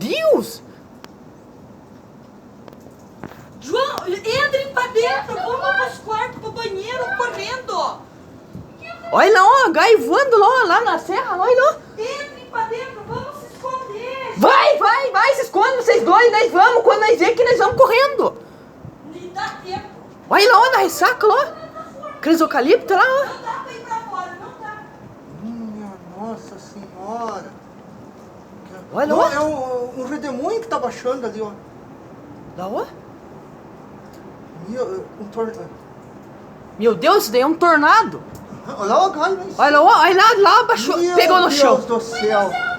Deus! João, entrem pra dentro. Vamos pros quartos, pro banheiro, correndo. Olha lá, ó, gaivando lá na serra, olha lá. Entrem pra dentro, vamos se esconder. Vai, se esconde vocês dois, nós vamos, quando nós ver que nós vamos correndo. Nem dá tempo. Olha lá, ó, na ressaca lá. Aqueles eucalipto lá, ó. Não dá pra ir pra fora, não dá. Minha Nossa Senhora. Olha Não, lá. é um redemoinho que tá baixando ali, ó. Lá, ó. Meu, Meu Deus, isso daí é um tornado. olha lá o galho, hein? Olha lá, baixou, Meu pegou no chão. Deus do céu.